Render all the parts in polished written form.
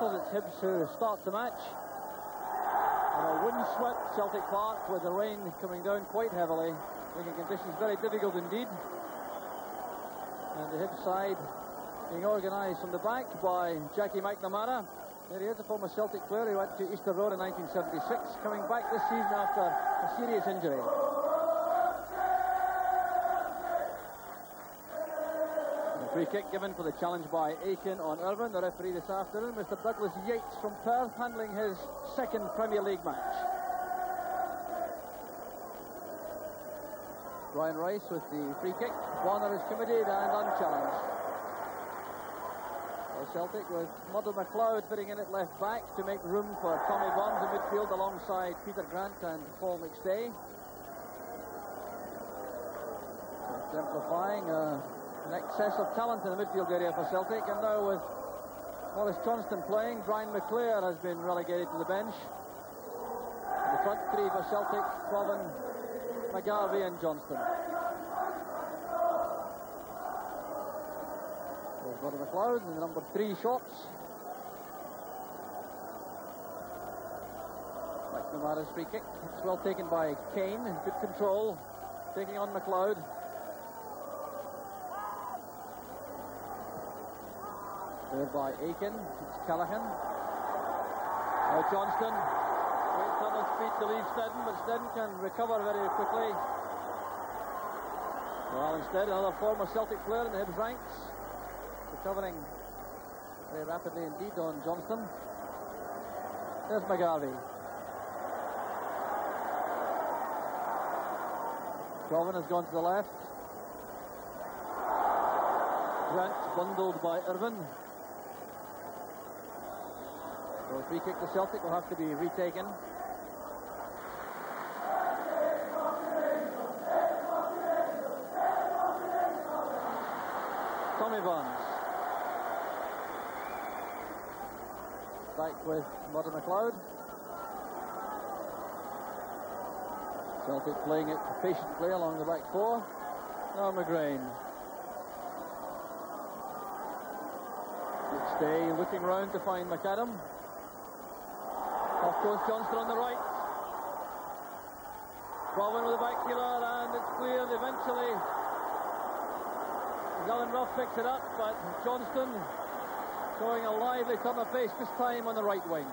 supporters. It's Hibs who start the match. And a windswept Celtic Park with the rain coming down quite heavily, making conditions very difficult indeed. And the Hibs side being organised from the back by Jackie McNamara. There he is, a former Celtic player who went to Easter Road in 1976, coming back this season after a serious injury. The free kick given for the challenge by Aiken on Irvine. The referee this afternoon, Mr. Douglas Yates from Perth, handling his second Premier League match. Brian Rice with the free kick. Warner is committed and unchallenged. Celtic with Murdo McLeod fitting in at left back to make room for Tommy Burns in midfield alongside Peter Grant and Paul McStay. Exemplifying an excess of talent in the midfield area for Celtic, and now with Maurice Johnston playing, Brian McClair has been relegated to the bench. The front three for Celtic: Provan, McGarvey and Johnston. Murdo McLeod in the number 3 shots. McNamara's free kick. It's well taken by Kane. Good control. Taking on McLeod. There by Aiken. It's Callaghan. Now Johnston. Waits on his feet to leave Snedden, but Snedden can recover very quickly. Well, instead, another former Celtic player in the Hibs ranks. Recovering very rapidly indeed on Johnston. There's McGarvey. Provan has gone to the left. Grant bundled by Irvine. So free kick to Celtic will have to be retaken. Tommy Burns. Back with Murdo McLeod. Celtic playing it patiently along the back four. Now McGrain. McStay looking round to find McAdam. Off goes Johnston on the right. Provan with the back heeler, and it's cleared eventually. Gullen Rough picks it up, but Johnston showing a lively turn of pace, this time on the right wing.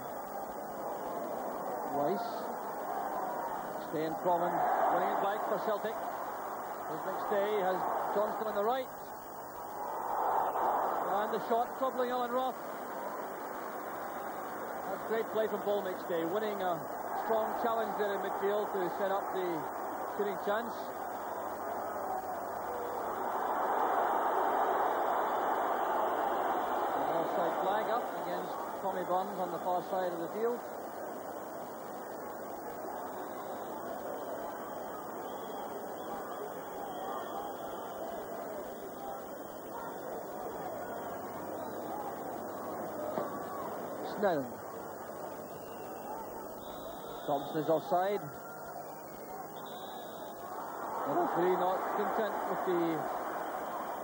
Rice. McStay and Provan winning it back for Celtic. As McStay has Johnston on the right. And the shot troubling Gullen Rough. That's great play from Paul McStay, winning a strong challenge there in midfield to set up the shooting chance. Flag up against Tommy Burns on the far side of the field. Snedden. Thompson is offside. The referee not content with the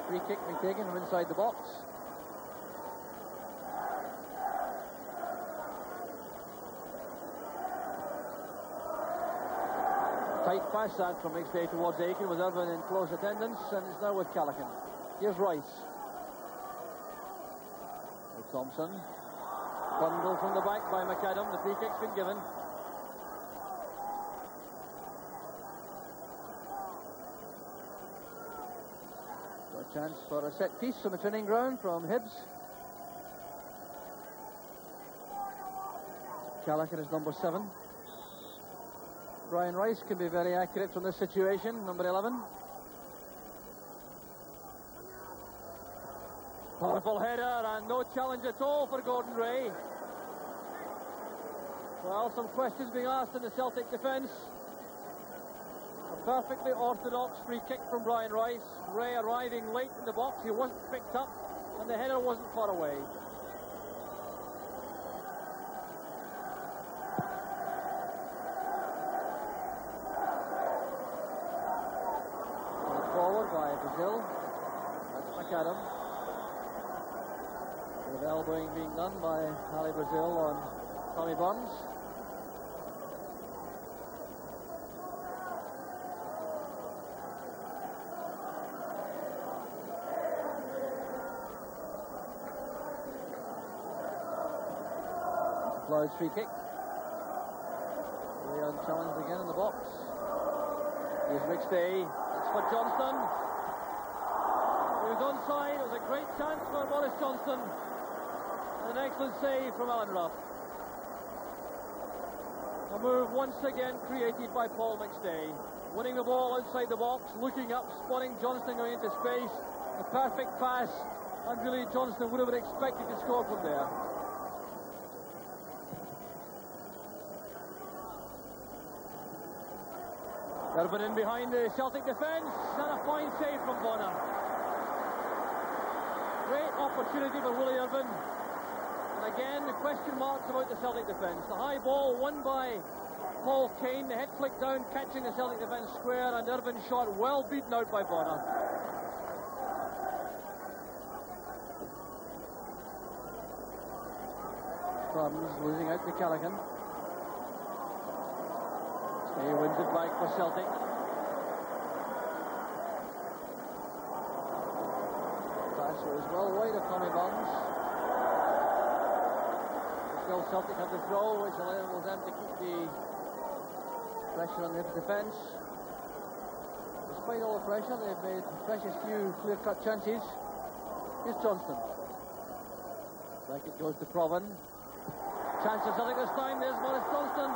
free kick being taken from inside the box. Tight pass that from McStay towards Aiken with Irvine in close attendance, and it's now with Callaghan. Here's Rice. With Thompson. Bundled from the back by McAdam. The free kick's been given. So a chance for a set piece on the training ground from Hibs. Callaghan is number 7. Brian Rice can be very accurate from this situation, number 11. Powerful header and no challenge at all for Gordon Ray. Well, some questions being asked in the Celtic defence. A perfectly orthodox free kick from Brian Rice. Ray arriving late in the box, he wasn't picked up, and the header wasn't far away. Forward by Brazil. That's McAdam. elbowing being done by Ali Brazil on Tommy Burns. McClair's free kick. Way unchallenged again in the box. Here's McStay. It's for Johnston. He was onside. It was a great chance for Boris Johnston. And an excellent save from Alan Ruff. A move once again created by Paul McStay. Winning the ball outside the box, looking up, spotting Johnston going into space. A perfect pass. And really Johnston would have been expected to score from there. Urban in behind the Celtic defence, and a fine save from Bonner. Great opportunity for Willie Urban. And again, the question marks about the Celtic defence. The high ball won by Paul Kane, the head flick down, catching the Celtic defence square, and Urban's shot well beaten out by Bonner. Burns losing out to Callaghan. He wins it back for Celtic. Pass was well wide of Tommy Burns. Still Celtic have the throw, which enables them to keep the pressure on the defence. Despite all the pressure, they've made precious few clear-cut chances. Here's Johnston. Back it goes to Provan. Chance for Celtic this time. There's Boris Johnston.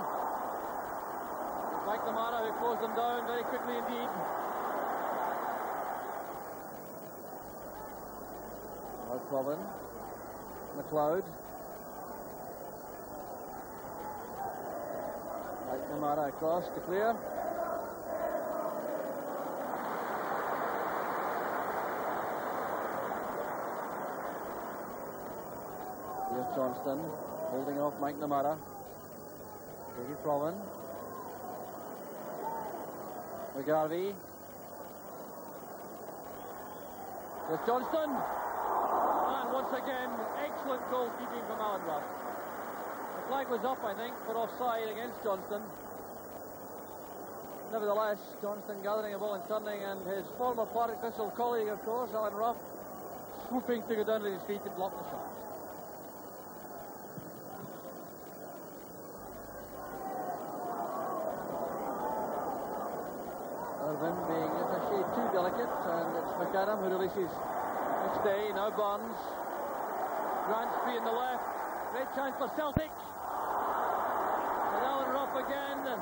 McNamara, who closed them down very quickly indeed. Now Provan. McLeod. McNamara across to clear. Here's Johnston holding off McNamara. David Provan. McGarvey. There's Johnston. And once again, excellent goalkeeping from Alan Ruff. The flag was up, I think, for offside against Johnston. Nevertheless, Johnston gathering a ball and turning, and his former Partick Thistle colleague, of course, Alan Ruff, swooping to go down to his feet to block the shot. Irvin being just a shade too delicate, and it's McAdam who releases McStay. Now Burns. Grantsby in the left. Great chance for Celtic. And Alan Ruff again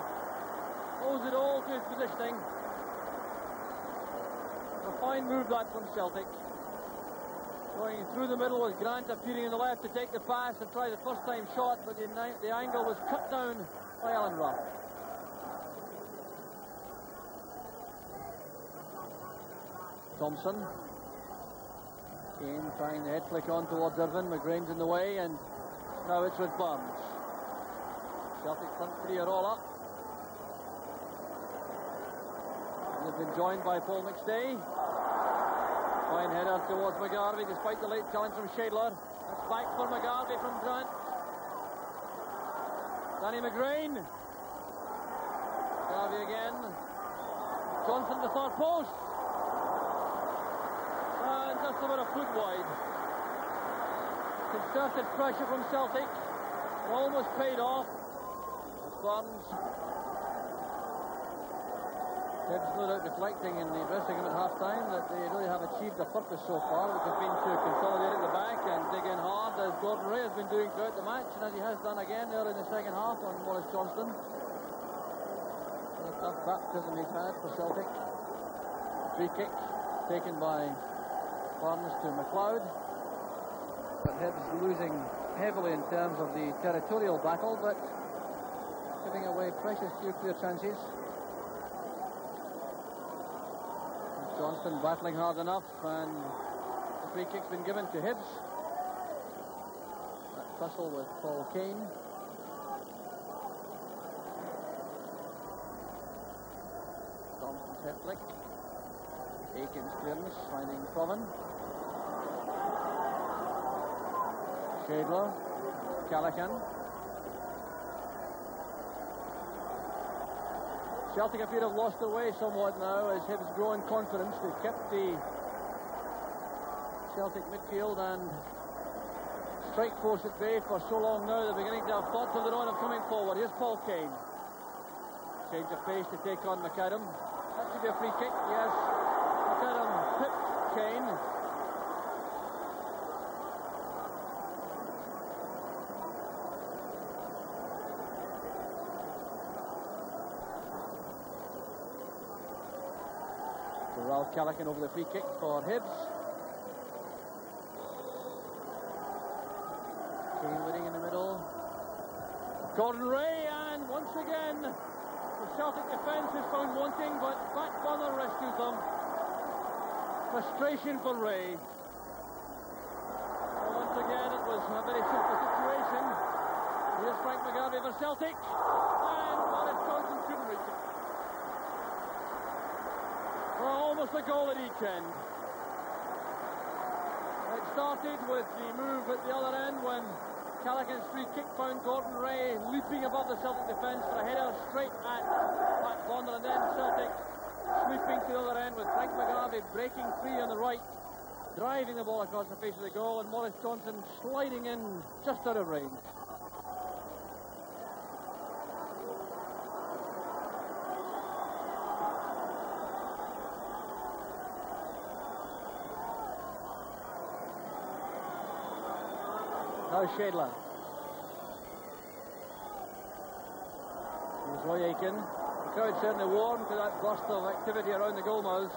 owes it all to his positioning. A fine move that from Celtic. Going through the middle with Grant appearing in the left to take the pass and try the first time shot, but the angle was cut down by Alan Ruff. Thompson. Kane trying the head flick on towards Irvin. McGrain's in the way, and now it's with Burns. Celtic front three are all up. And they've been joined by Paul McStay. Fine header towards McGarvey despite the late challenge from Shadler. That's back for McGarvey from Grant. Danny McGrain. McGarvey again. Johnson to third post. And just about a foot wide. Concerted pressure from Celtic. It almost paid off. Burns. Hibs no doubt reflecting in the dressing room at half-time that they really have achieved their purpose so far, which has been to consolidate at the back and dig in hard, as Gordon Ray has been doing throughout the match, and as he has done again early in the second half on Maurice Johnston. What a tough baptism he's had for Celtic. Free kick taken by Burns to McLeod. But Hibs losing heavily in terms of the territorial battle, but giving away precious few clear chances. Johnston battling hard enough, and the free kick's been given to Hibs. That tussle with Paul Kane. Thompson's head flick. Aiken's clearance, finding Provan. Shadler, Callaghan. Celtic appear to have lost their way somewhat now as Hibs grow in confidence. They've kept the Celtic midfield and strike force at bay for so long now. They're beginning to have thoughts of their own of coming forward. Here's Paul Kane. Change of pace to take on McAdam. That should be a free kick, yes. McAdam pipped Kane. So Ralph Callaghan over the free kick for Hibs. Kane waiting in the middle. Gordon Ray, and once again the Celtic defence is found wanting, but back corner rescues them. Frustration for Ray. Well, once again it was a very simple situation. Here's Frank McGarvey for Celtic, and Boris Johnson couldn't reach it. Well, almost a goal at each end. It started with the move at the other end when Callaghan's free kick found Gordon Ray leaping above the Celtic defence for a header straight at Pat Bonner, and then Celtic sweeping to the other end with Frank McGarvey breaking free on the right, driving the ball across the face of the goal, and Maurice Johnson sliding in just out of range. Now Shadler. Here's Roy Aitken. The crowd certainly warmed to that burst of activity around the goal mouths.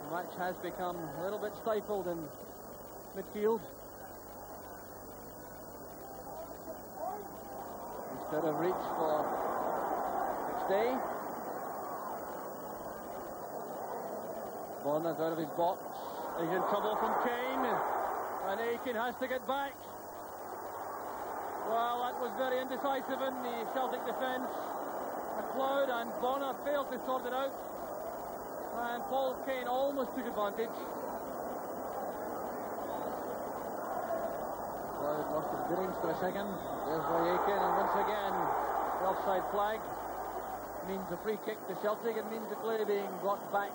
The match has become a little bit stifled in midfield. Instead of reach for McStay. Bonner's out of his box. He's in trouble from Kane. And Aitken has to get back. Well, that was very indecisive in the Celtic defence. McLeod and Bonner failed to sort it out. And Paul Kane almost took advantage. McLeod lost his bearings for a second. There's Roy Aitken, and once again, the offside flag means a free kick to Celtic. It means the play being brought back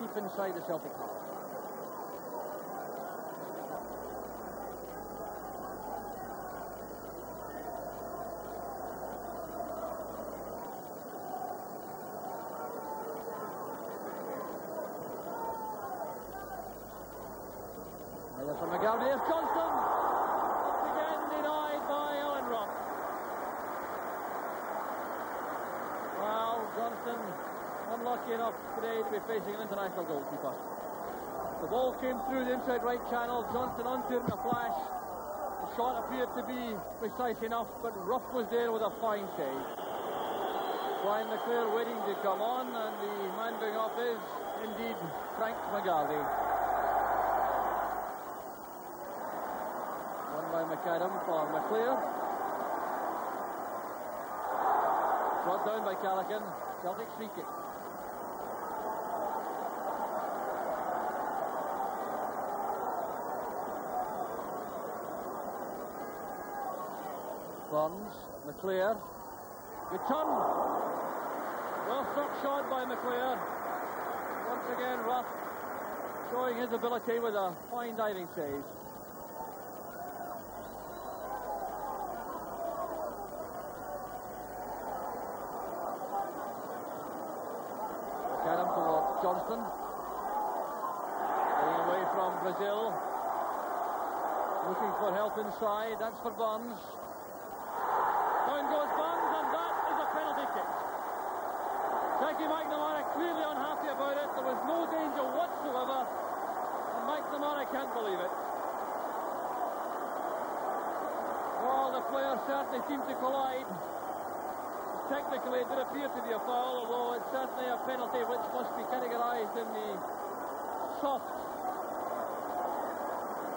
deep inside the Celtic half. From McGarvey, here's Johnston, once again denied by Alan Rock. Well, Johnston unlucky enough today to be facing an international goalkeeper. The ball came through the inside right channel, Johnston onto it in a flash. The shot appeared to be precise enough, but Ruff was there with a fine save. Brian McClair waiting to come on, and the man going off is indeed Frank McGarvey. By McAdam for McClair. Brought down by Callaghan. Celtic free kick. Burns, McClair. Good turn. Well struck shot by McClair. Once again, Ruff showing his ability with a fine diving save. Adam towards Johnston. Getting away from Brazil. Looking for help inside. That's for Burns. Down goes Burns, and that is a penalty kick. Jackie McNamara clearly unhappy about it. There was no danger whatsoever, and McNamara can't believe it. Well, the players certainly seem to collide. Technically, it did appear to be a foul, although it's certainly a penalty which must be categorised in the soft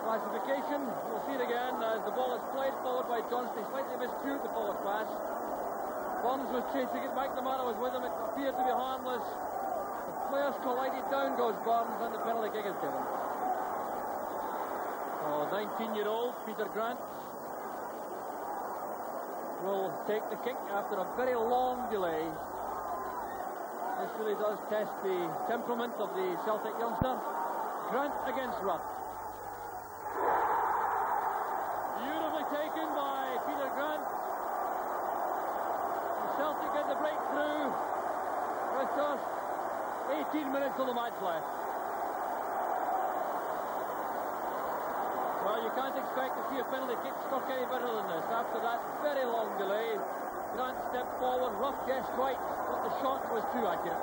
classification. We'll see it again as the ball is played forward by Johnston. He slightly miscued the forward pass. Burns was chasing it, McNamara was with him. It appeared to be harmless. The players collided, down goes Burns, and the penalty kick is given. Oh, So 19-year-old Peter Grant will take the kick after a very long delay. This really does test the temperament of the Celtic youngster. Grant against Ruff. Beautifully taken by Peter Grant. The Celtic get the breakthrough with just 18 minutes of the match left. Well, you can't expect to see a penalty kick struck any better than this. After that very long delay, Grant stepped forward, Ruff guessed right, but the shot was too accurate.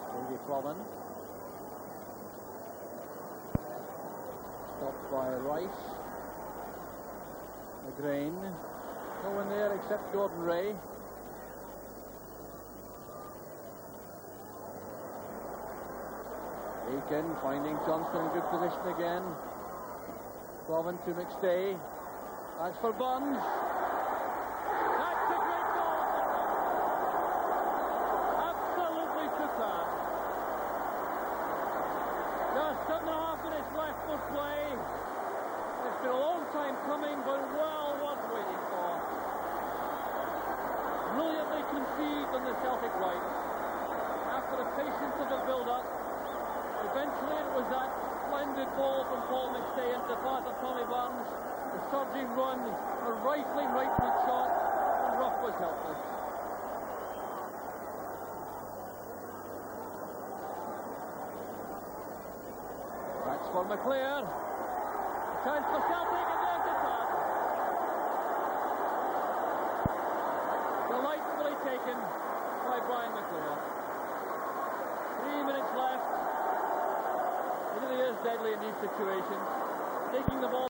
Davy Froman. Stopped by Rice. McGrain. No one there except Gordon Ray. Aiken finding Johnston in good position again. Froman to McStay. That's for Burns. That's a great goal. Absolutely superb. Just 7.5 minutes left for play. It's been a long time coming, but well worth waiting for. Brilliantly conceived on the Celtic right. After the patience of the build-up, eventually it was that splendid ball from Paul McStay into the path of Tommy Burns. The surging run, a rifling right-foot shot, and Ruff was helpless. That's for McClair. A chance for Celtic, and there's the tap. Delightfully taken by Brian McClair. 3 minutes left. It really is deadly in these situations. Taking the ball